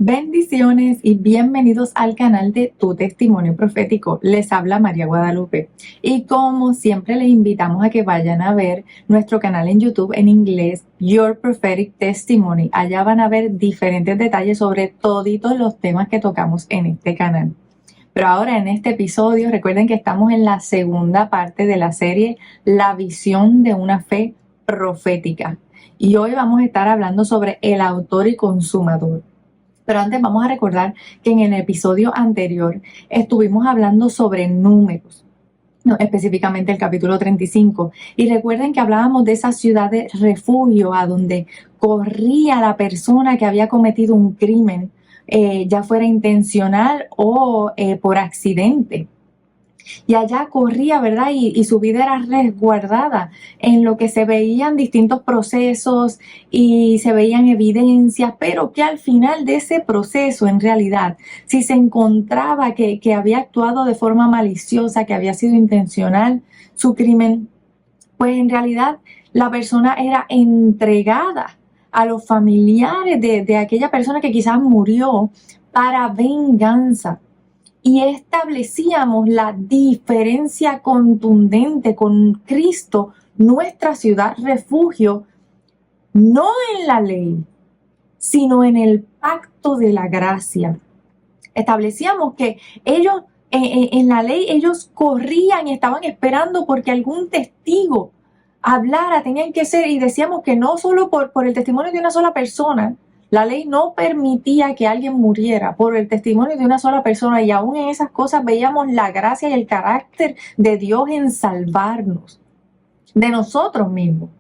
Bendiciones y bienvenidos al canal de Tu Testimonio Profético. Les habla María Guadalupe y como siempre les invitamos a que vayan a ver nuestro canal en YouTube en inglés, Your Prophetic Testimony. Allá van a ver diferentes detalles sobre toditos los temas que tocamos en este canal. Pero ahora en este episodio recuerden que estamos en la segunda parte de la serie La visión de una fe profética. Y hoy vamos a estar hablando sobre el autor y consumador. Pero antes vamos a recordar que en el episodio anterior estuvimos hablando sobre números, no, específicamente el capítulo 35. Y recuerden que hablábamos de esa ciudad de refugio a donde corría la persona que había cometido un crimen, ya fuera intencional o por accidente. Y allá corría, ¿verdad? Y su vida era resguardada en lo que se veían distintos procesos y se veían evidencias, pero que al final de ese proceso, en realidad, si se encontraba que había actuado de forma maliciosa, que había sido intencional su crimen, pues en realidad la persona era entregada a los familiares de aquella persona que quizás murió para venganza. Y establecíamos la diferencia contundente con Cristo, nuestra ciudad refugio, no en la ley, sino en el pacto de la gracia. Establecíamos que ellos, en la ley, ellos corrían y estaban esperando porque algún testigo hablara, tenían que ser, y decíamos que no solo por el testimonio de una sola persona. La ley no permitía que alguien muriera por el testimonio de una sola persona, y aún en esas cosas veíamos la gracia y el carácter de Dios en salvarnos de nosotros mismos.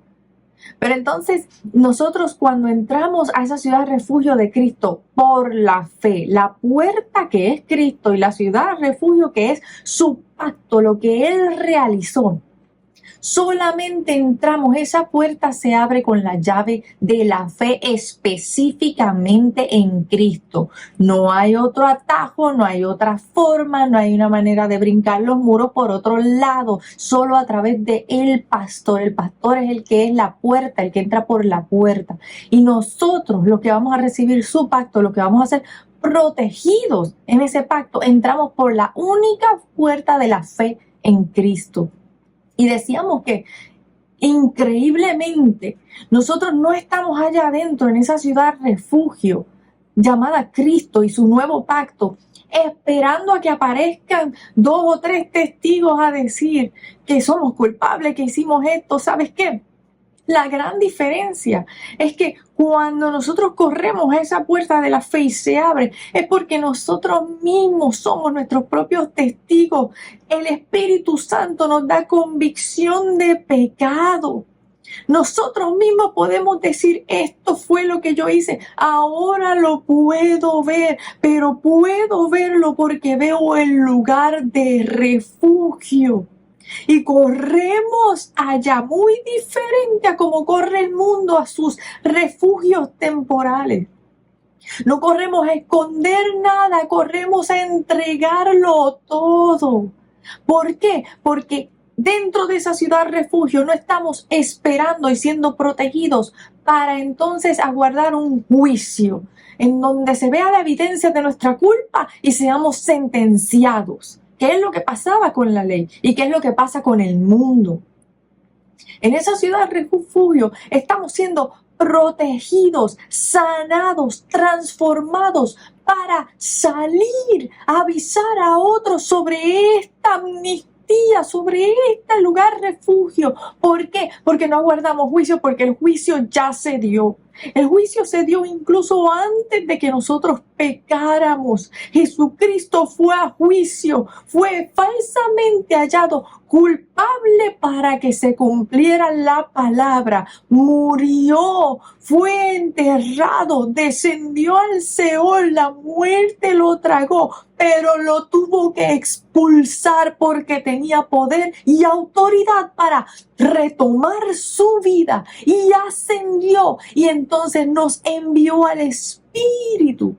Pero entonces nosotros cuando entramos a esa ciudad refugio de Cristo por la fe, la puerta que es Cristo y la ciudad refugio que es su pacto, lo que Él realizó, solamente entramos, esa puerta se abre con la llave de la fe específicamente en Cristo. No hay otro atajo, no hay otra forma, no hay una manera de brincar los muros por otro lado, solo a través de el pastor. El pastor es el que es la puerta, el que entra por la puerta. Y nosotros, los que vamos a recibir su pacto, lo que vamos a hacer protegidos en ese pacto, entramos por la única puerta de la fe en Cristo. Y decíamos que increíblemente nosotros no estamos allá adentro en esa ciudad refugio llamada Cristo y su nuevo pacto, esperando a que aparezcan 2 o 3 testigos a decir que somos culpables, que hicimos esto. ¿Sabes qué? La gran diferencia es que cuando nosotros corremos a esa puerta de la fe y se abre, es porque nosotros mismos somos nuestros propios testigos. El Espíritu Santo nos da convicción de pecado. Nosotros mismos podemos decir, esto fue lo que yo hice, ahora lo puedo ver, pero puedo verlo porque veo el lugar de refugio. Y corremos allá, muy diferente a como corre el mundo a sus refugios temporales. No corremos a esconder nada, corremos a entregarlo todo. ¿Por qué? Porque dentro de esa ciudad refugio no estamos esperando y siendo protegidos para entonces aguardar un juicio en donde se vea la evidencia de nuestra culpa y seamos sentenciados. ¿Qué es lo que pasaba con la ley? ¿Y qué es lo que pasa con el mundo? En esa ciudad refugio estamos siendo protegidos, sanados, transformados para salir a avisar a otros sobre esta amnistía, sobre este lugar refugio. ¿Por qué? Porque no aguardamos juicio, porque el juicio ya se dio. El juicio se dio incluso antes de que nosotros pecáramos. Jesucristo fue a juicio, fue falsamente hallado culpable para que se cumpliera la palabra. Murió, fue enterrado, descendió al Seol, la muerte lo tragó, pero lo tuvo que expulsar porque tenía poder y autoridad para retomar su vida, y ascendió, y entonces nos envió al Espíritu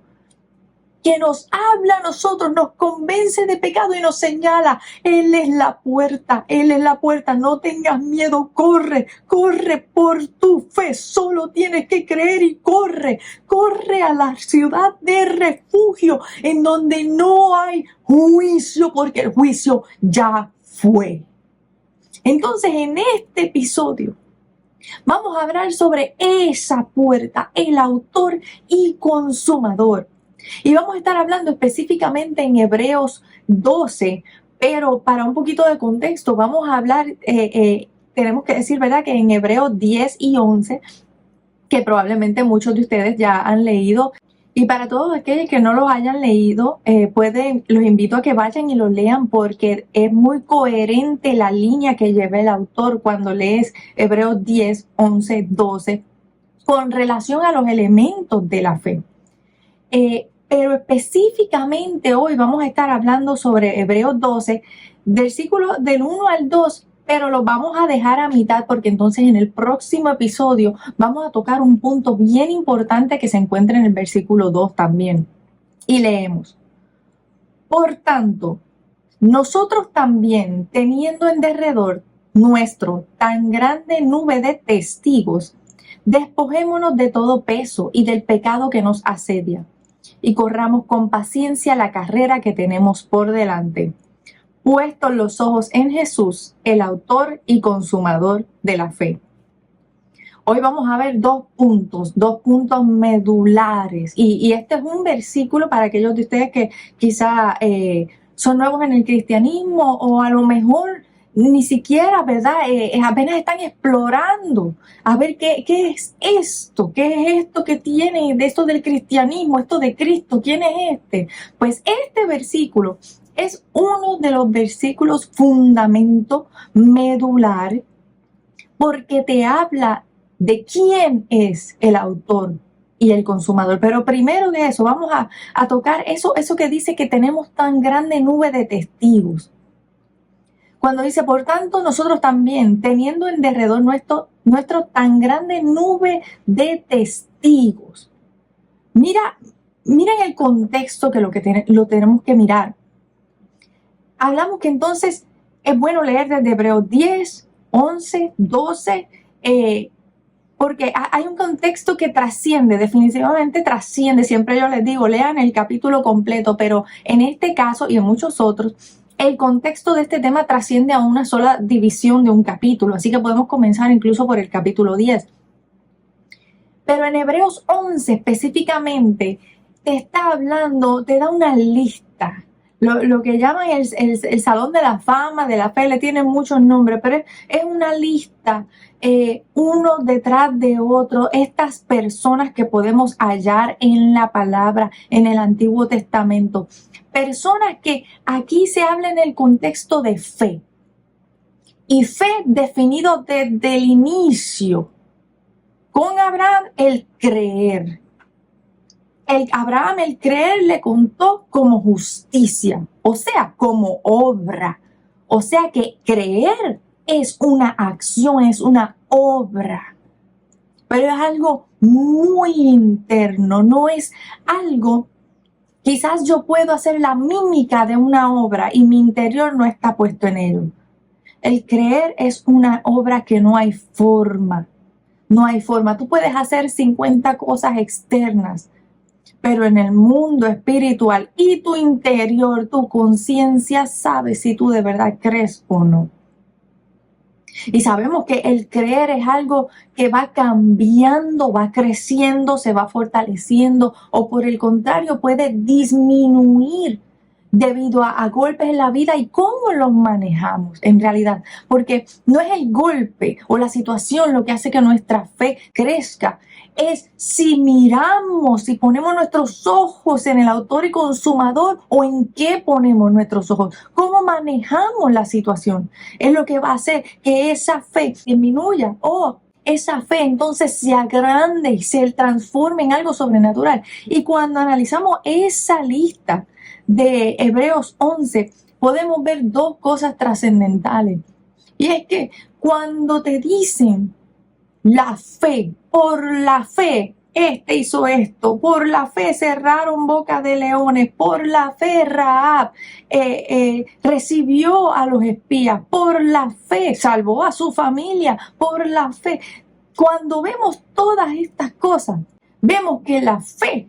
que nos habla a nosotros, nos convence de pecado y nos señala. Él es la puerta, Él es la puerta. No tengas miedo, corre, corre por tu fe. Solo tienes que creer y corre, corre a la ciudad de refugio en donde no hay juicio, porque el juicio ya fue. Entonces, en este episodio vamos a hablar sobre esa puerta, el autor y consumador. Y vamos a estar hablando específicamente en Hebreos 12, pero para un poquito de contexto, vamos a hablar, tenemos que decir, ¿verdad?, que en Hebreos 10 y 11, que probablemente muchos de ustedes ya han leído. Y para todos aquellos que no los hayan leído, los invito a que vayan y los lean porque es muy coherente la línea que lleva el autor cuando lees Hebreos 10, 11, 12, con relación a los elementos de la fe. Pero específicamente hoy vamos a estar hablando sobre Hebreos 12, versículos del 1 al 2, pero lo vamos a dejar a mitad porque entonces en el próximo episodio vamos a tocar un punto bien importante que se encuentra en el versículo 2 también. Y leemos: por tanto, nosotros también, teniendo en derredor nuestro tan grande nube de testigos, despojémonos de todo peso y del pecado que nos asedia, y corramos con paciencia la carrera que tenemos por delante, puestos los ojos en Jesús, el autor y consumador de la fe. Hoy vamos a ver dos puntos medulares. Y este es un versículo para aquellos de ustedes que quizá son nuevos en el cristianismo o a lo mejor ni siquiera, ¿verdad? Apenas están explorando a ver qué es esto, que tiene de esto del cristianismo, esto de Cristo, ¿quién es este? Pues este versículo es uno de los versículos fundamento medular porque te habla de quién es el autor y el consumador. Pero primero de eso, vamos a tocar eso que dice que tenemos tan grande nube de testigos. Cuando dice, por tanto, nosotros también, teniendo en derredor nuestro tan grande nube de testigos. Mira en el contexto que lo tenemos que mirar. Hablamos que entonces es bueno leer desde Hebreos 10, 11, 12, porque hay un contexto que trasciende, definitivamente trasciende. Siempre yo les digo, lean el capítulo completo, pero en este caso y en muchos otros, el contexto de este tema trasciende a una sola división de un capítulo, así que podemos comenzar incluso por el capítulo 10. Pero en Hebreos 11 específicamente te está hablando, te da una lista. Lo que llaman el Salón de la Fama de la Fe, le tienen muchos nombres, pero es una lista, uno detrás de otro, estas personas que podemos hallar en la palabra, en el Antiguo Testamento. Personas que aquí se habla en el contexto de fe. Y fe definido desde el inicio. Con Abraham, el creer. Abraham el creer le contó como justicia, o sea, como obra. O sea que creer es una acción, es una obra. Pero es algo muy interno, no es algo, quizás yo puedo hacer la mímica de una obra y mi interior no está puesto en ello. El creer es una obra que no hay forma, no hay forma. Tú puedes hacer 50 cosas externas, pero en el mundo espiritual y tu interior, tu conciencia sabe si tú de verdad crees o no. Y sabemos que el creer es algo que va cambiando, va creciendo, se va fortaleciendo o por el contrario puede disminuir debido a golpes en la vida y cómo los manejamos en realidad. Porque no es el golpe o la situación lo que hace que nuestra fe crezca. Es si miramos, si ponemos nuestros ojos en el autor y consumador o en qué ponemos nuestros ojos, cómo manejamos la situación. Es lo que va a hacer que esa fe disminuya o esa fe entonces se agrande y se transforme en algo sobrenatural. Y cuando analizamos esa lista de Hebreos 11, podemos ver dos cosas trascendentales. Y es que cuando te dicen la fe, por la fe, este hizo esto, por la fe cerraron boca de leones, por la fe Rahab recibió a los espías, por la fe salvó a su familia, por la fe. Cuando vemos todas estas cosas, vemos que la fe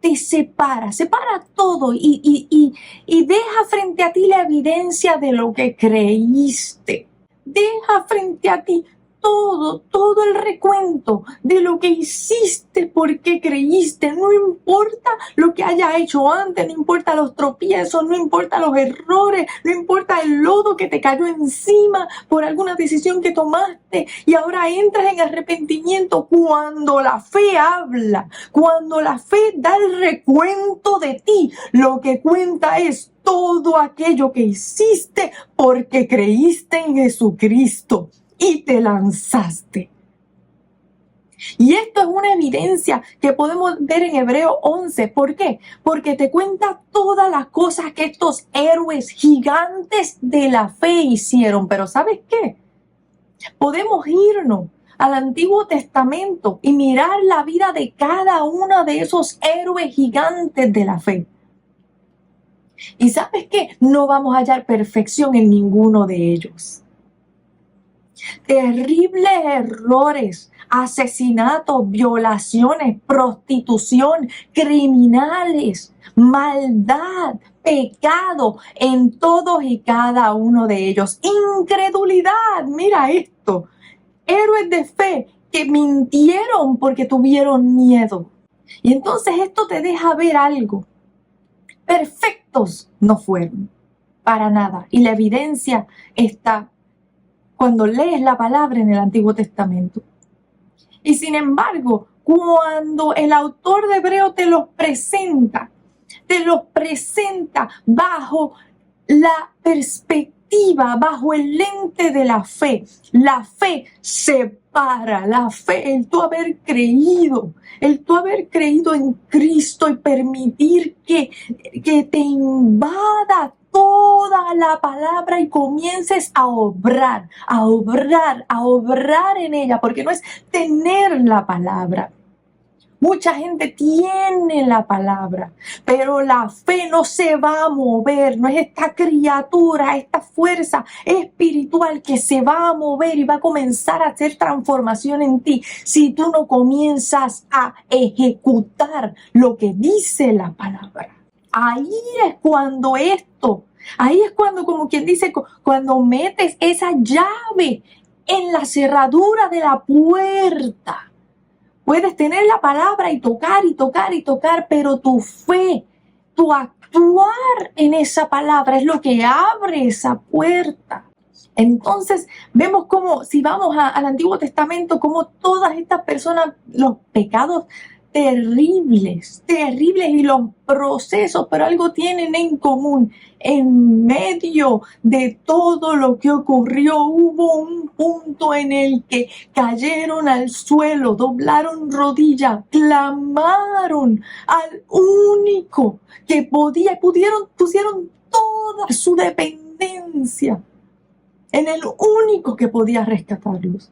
te separa todo y deja frente a ti la evidencia de lo que creíste. Deja frente a ti todo el recuento de lo que hiciste porque creíste. No importa lo que hayas hecho antes, no importa los tropiezos, no importa los errores, no importa el lodo que te cayó encima por alguna decisión que tomaste y ahora entras en arrepentimiento. Cuando la fe habla, cuando la fe da el recuento de ti, lo que cuenta es todo aquello que hiciste porque creíste en Jesucristo y te lanzaste. Y esto es una evidencia que podemos ver en Hebreos 11. ¿Por qué? Porque te cuenta todas las cosas que estos héroes gigantes de la fe hicieron. Pero ¿sabes qué? Podemos irnos al Antiguo Testamento y mirar la vida de cada uno de esos héroes gigantes de la fe. Y ¿sabes qué? No vamos a hallar perfección en ninguno de ellos. Terribles errores, asesinatos, violaciones, prostitución, criminales, maldad, pecado en todos y cada uno de ellos. Incredulidad, mira esto. Héroes de fe que mintieron porque tuvieron miedo. Y entonces esto te deja ver algo. Perfectos no fueron, para nada. Y la evidencia está cuando lees la palabra en el Antiguo Testamento. Y sin embargo, cuando el autor de Hebreo te los presenta bajo la perspectiva, bajo el lente de la fe. La fe separa, la fe, el tú haber creído en Cristo y permitir que te invada toda la palabra y comiences a obrar en ella, porque no es tener la palabra. Mucha gente tiene la palabra, pero la fe no se va a mover, no es esta criatura, esta fuerza espiritual que se va a mover y va a comenzar a hacer transformación en ti si tú no comienzas a ejecutar lo que dice la palabra. Ahí es cuando como quien dice, cuando metes esa llave en la cerradura de la puerta. Puedes tener la palabra y tocar, pero tu fe, tu actuar en esa palabra es lo que abre esa puerta. Entonces vemos como, si vamos al Antiguo Testamento, como todas estas personas, los pecados terribles y los procesos, pero algo tienen en común. En medio de todo lo que ocurrió, hubo un punto en el que cayeron al suelo, doblaron rodillas, clamaron al único que pusieron toda su dependencia en el único que podía rescatarlos.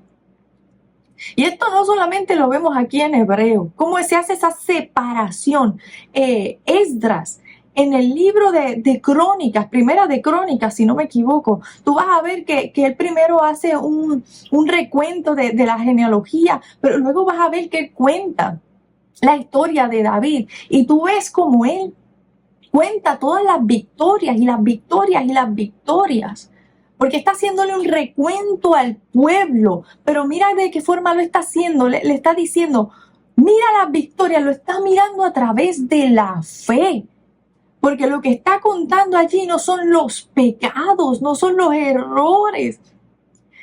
Y esto no solamente lo vemos aquí en Hebreo, cómo se hace esa separación. Esdras, en el libro de Crónicas, Primera de Crónicas, si no me equivoco, tú vas a ver que él primero hace un recuento de la genealogía, pero luego vas a ver que él cuenta la historia de David. Y tú ves cómo él cuenta todas las victorias y las victorias y las victorias. Porque está haciéndole un recuento al pueblo. Pero mira de qué forma lo está haciendo. Le está diciendo, mira las victorias, lo está mirando a través de la fe. Porque lo que está contando allí no son los pecados, no son los errores.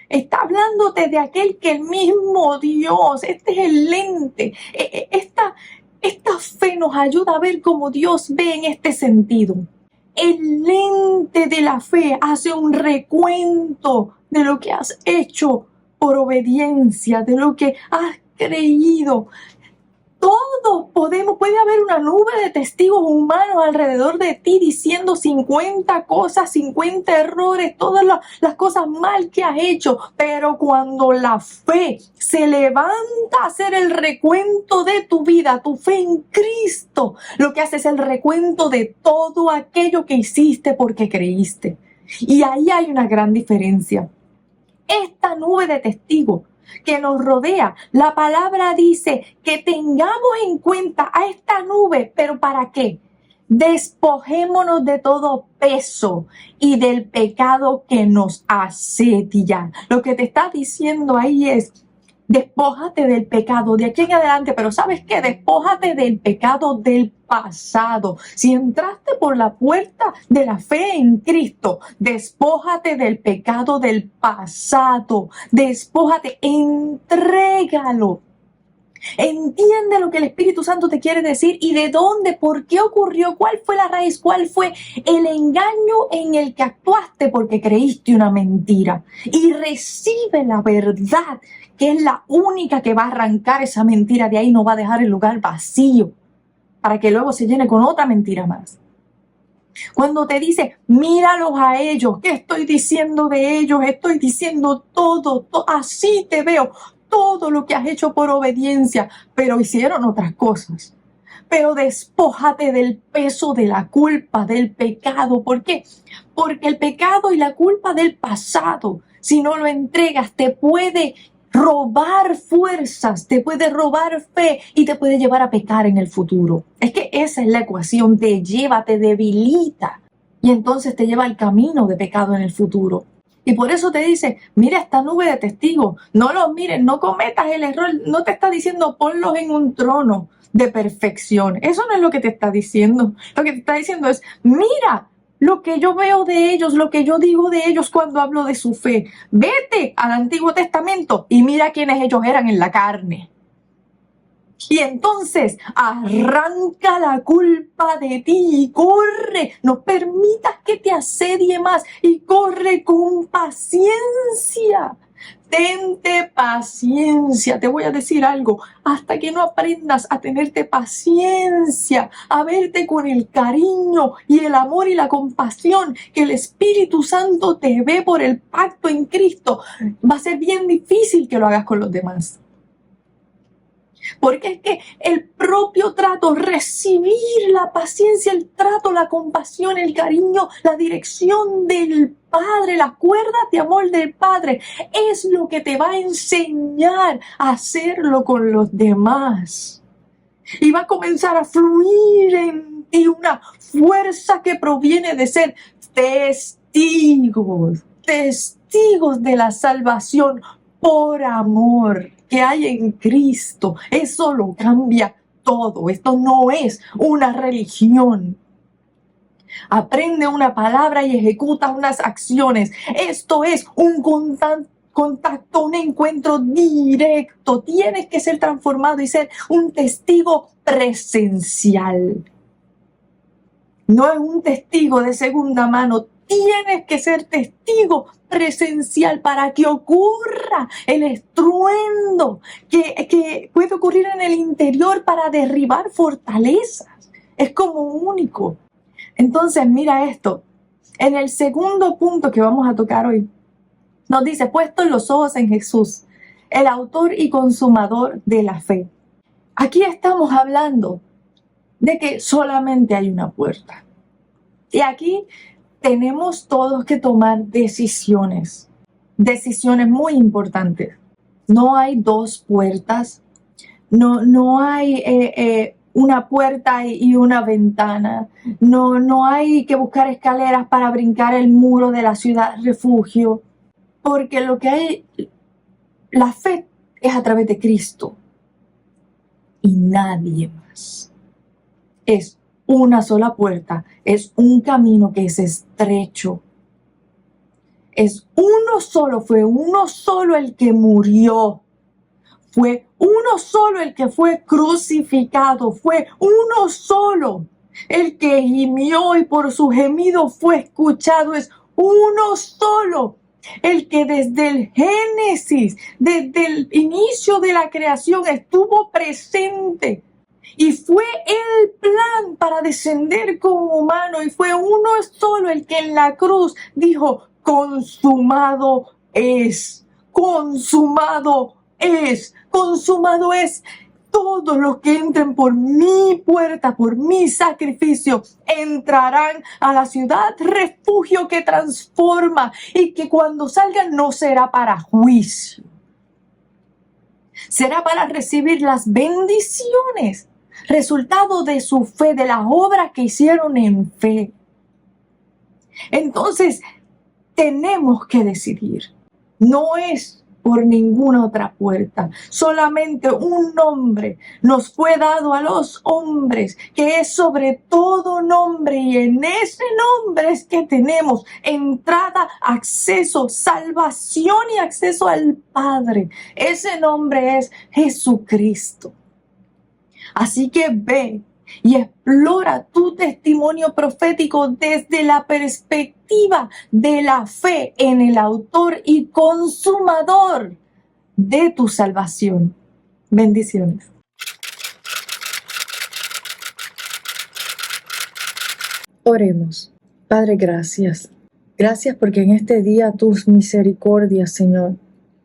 Está hablándote de aquel que el mismo Dios, este es el lente. Esta fe nos ayuda a ver cómo Dios ve en este sentido. El lente de la fe hace un recuento de lo que has hecho por obediencia, de lo que has creído. Todos podemos puede haber una nube de testigos humanos alrededor de ti diciendo 50 cosas, 50 errores, todas las cosas mal que has hecho. Pero cuando la fe se levanta a hacer el recuento de tu vida, tu fe en Cristo, lo que hace es el recuento de todo aquello que hiciste porque creíste. Y ahí hay una gran diferencia. Esta nube de testigos que nos rodea, la palabra dice que tengamos en cuenta a esta nube, pero ¿para qué? Despojémonos de todo peso y del pecado que nos asedia. Lo que te está diciendo ahí es: despójate del pecado de aquí en adelante, pero ¿sabes qué? Despójate del pecado del pasado. Si entraste por la puerta de la fe en Cristo, despójate del pecado del pasado. Despójate, entrégalo. Entiende lo que el Espíritu Santo te quiere decir y de dónde, por qué ocurrió, cuál fue la raíz, cuál fue el engaño en el que actuaste porque creíste una mentira. Y recibe la verdad, que es la única que va a arrancar esa mentira de ahí, no va a dejar el lugar vacío para que luego se llene con otra mentira más. Cuando te dice, míralos a ellos, ¿qué estoy diciendo de ellos? Estoy diciendo todo, así te veo. Todo lo que has hecho por obediencia, pero hicieron otras cosas. Pero despójate del peso de la culpa, del pecado. ¿Por qué? Porque el pecado y la culpa del pasado, si no lo entregas, te puede robar fuerzas, te puede robar fe y te puede llevar a pecar en el futuro. Es que esa es la ecuación, te lleva, te debilita y entonces te lleva al camino de pecado en el futuro. Y por eso te dice, mira esta nube de testigos, no los mires, no cometas el error. No te está diciendo ponlos en un trono de perfección. Eso no es lo que te está diciendo. Lo que te está diciendo es, mira lo que yo veo de ellos, lo que yo digo de ellos cuando hablo de su fe. Vete al Antiguo Testamento y mira quiénes ellos eran en la carne. Y entonces arranca la culpa de ti y corre, no permitas que te asedie más y corre con paciencia. Tente paciencia, te voy a decir algo, hasta que no aprendas a tenerte paciencia, a verte con el cariño y el amor y la compasión que el Espíritu Santo te ve por el pacto en Cristo, va a ser bien difícil que lo hagas con los demás. Porque es que el propio trato, recibir la paciencia, el trato, la compasión, el cariño, la dirección del Padre, las cuerdas de amor del Padre, es lo que te va a enseñar a hacerlo con los demás. Y va a comenzar a fluir en ti una fuerza que proviene de ser testigos de la salvación por amor que hay en Cristo. Eso lo cambia todo. Esto no es una religión. Aprende una palabra y ejecuta unas acciones. Esto es un contacto, un encuentro directo. Tienes que ser transformado y ser un testigo presencial. No es un testigo de segunda mano. Tienes que ser testigo presencial para que ocurra el estruendo que puede ocurrir en el interior para derribar fortalezas. Es como único. Entonces, mira esto. En el segundo punto que vamos a tocar hoy, nos dice, puestos los ojos en Jesús, el autor y consumador de la fe. Aquí estamos hablando de que solamente hay una puerta. Y aquí tenemos todos que tomar decisiones muy importantes. No hay dos puertas, no hay una puerta y una ventana, no hay que buscar escaleras para brincar el muro de la ciudad refugio, porque lo que hay, la fe es a través de Cristo y nadie más. Es una sola puerta, es un camino que es estrecho. Es uno solo, fue uno solo el que murió. Fue uno solo el que fue crucificado. Fue uno solo el que gimió y por su gemido fue escuchado. Es uno solo el que desde el Génesis, desde el inicio de la creación estuvo presente Y fue el plan para descender como humano. Y fue uno solo el que en la cruz dijo, consumado es, consumado es, consumado es. Todos los que entren por mi puerta, por mi sacrificio, entrarán a la ciudad refugio que transforma y que cuando salgan no será para juicio. Será para recibir las bendiciones, resultado de su fe, de las obras que hicieron en fe. Entonces, tenemos que decidir. No es por ninguna otra puerta. Solamente un nombre nos fue dado a los hombres, que es sobre todo nombre, y en ese nombre es que tenemos entrada, acceso, salvación y acceso al Padre. Ese nombre es Jesucristo. Así que ve y explora tu testimonio profético desde la perspectiva de la fe en el autor y consumador de tu salvación. Bendiciones. Oremos. Padre, gracias. Gracias porque en este día tus misericordias, Señor,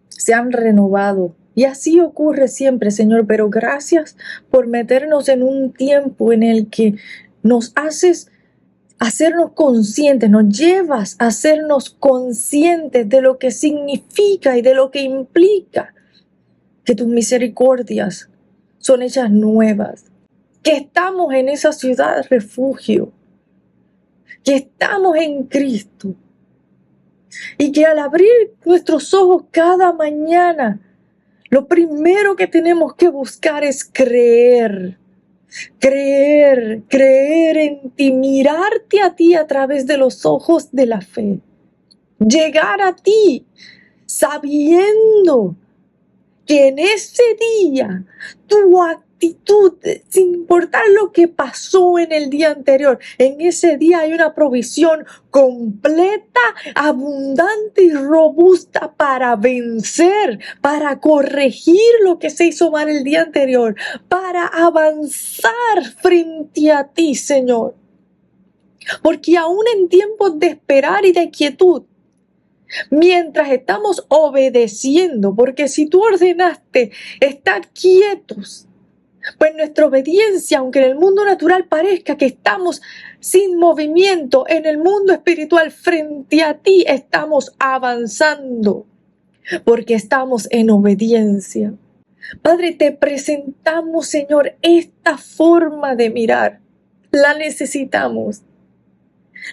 se han renovado. Y así ocurre siempre, Señor, pero gracias por meternos en un tiempo en el que nos haces hacernos conscientes, nos llevas a hacernos conscientes de lo que significa y de lo que implica que tus misericordias son hechas nuevas, que estamos en esa ciudad refugio, que estamos en Cristo y que al abrir nuestros ojos cada mañana, lo primero que tenemos que buscar es creer en ti, mirarte a ti a través de los ojos de la fe, llegar a ti sabiendo que en ese día tu actitud, sin importar lo que pasó en el día anterior, en ese día hay una provisión completa, abundante y robusta para vencer, para corregir lo que se hizo mal el día anterior, para avanzar frente a ti, Señor. Porque aún en tiempos de esperar y de quietud, mientras estamos obedeciendo, porque si tú ordenaste estar quietos, pues nuestra obediencia, aunque en el mundo natural parezca que estamos sin movimiento, en el mundo espiritual frente a ti estamos avanzando, porque estamos en obediencia. Padre, te presentamos, Señor, esta forma de mirar. La necesitamos.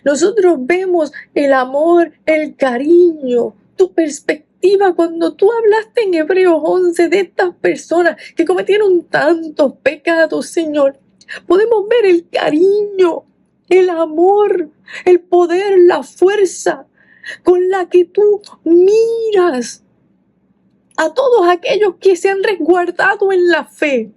Nosotros vemos el amor, el cariño, tu perspectiva cuando tú hablaste en Hebreos 11 de estas personas que cometieron tantos pecados, Señor. Podemos ver el cariño, el amor, el poder, la fuerza con la que tú miras a todos aquellos que se han resguardado en la fe.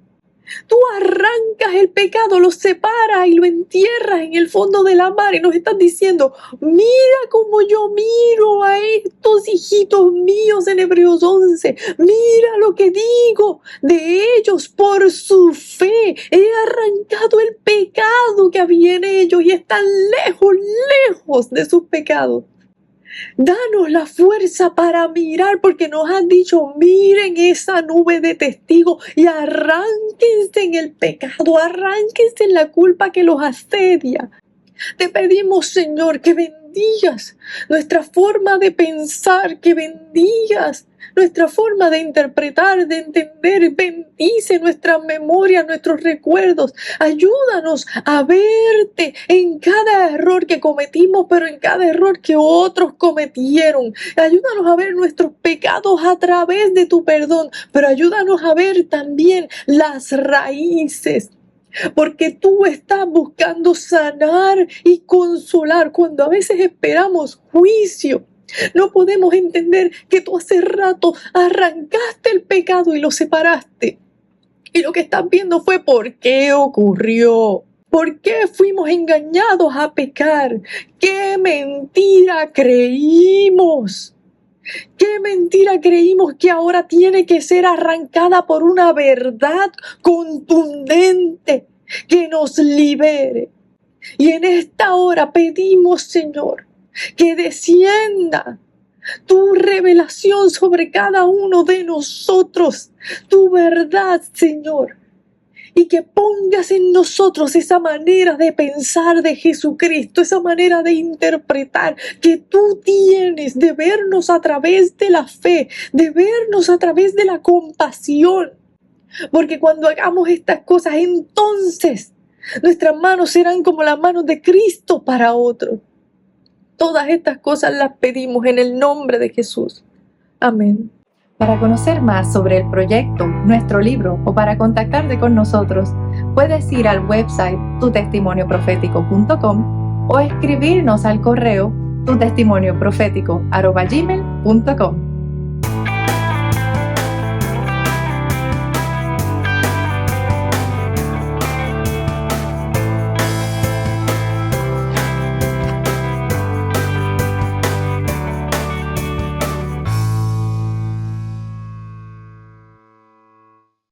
Tú arrancas el pecado, lo separas y lo entierras en el fondo de la mar y nos estás diciendo, mira cómo yo miro a estos hijitos míos en Hebreos 11, mira lo que digo de ellos por su fe. He arrancado el pecado que había en ellos y están lejos de sus pecados. Danos la fuerza para mirar, porque nos has dicho, miren esa nube de testigos y arránquense en el pecado, arránquense en la culpa que los asedia. Te pedimos, Señor, que bendigas nuestra forma de pensar, que bendigas nuestra forma de interpretar, de entender. Bendice nuestra memoria, nuestros recuerdos. Ayúdanos a verte en cada error que cometimos, pero en cada error que otros cometieron. Ayúdanos a ver nuestros pecados a través de tu perdón, pero ayúdanos a ver también las raíces. Porque tú estás buscando sanar y consolar cuando a veces esperamos juicio. No podemos entender que tú hace rato arrancaste el pecado y lo separaste. Y lo que estás viendo fue por qué ocurrió. ¿Por qué fuimos engañados a pecar? ¿Qué mentira creímos? ¿Qué mentira creímos que ahora tiene que ser arrancada por una verdad contundente que nos libere? Y en esta hora pedimos, Señor, que descienda tu revelación sobre cada uno de nosotros, tu verdad, Señor, y que pongas en nosotros esa manera de pensar de Jesucristo, esa manera de interpretar que tú tienes, de vernos a través de la fe, de vernos a través de la compasión, porque cuando hagamos estas cosas, entonces nuestras manos serán como las manos de Cristo para otros. Todas estas cosas las pedimos en el nombre de Jesús. Amén. Para conocer más sobre el proyecto, nuestro libro o para contactarte con nosotros, puedes ir al website tutestimonioprofetico.com o escribirnos al correo tutestimonioprofetico@gmail.com.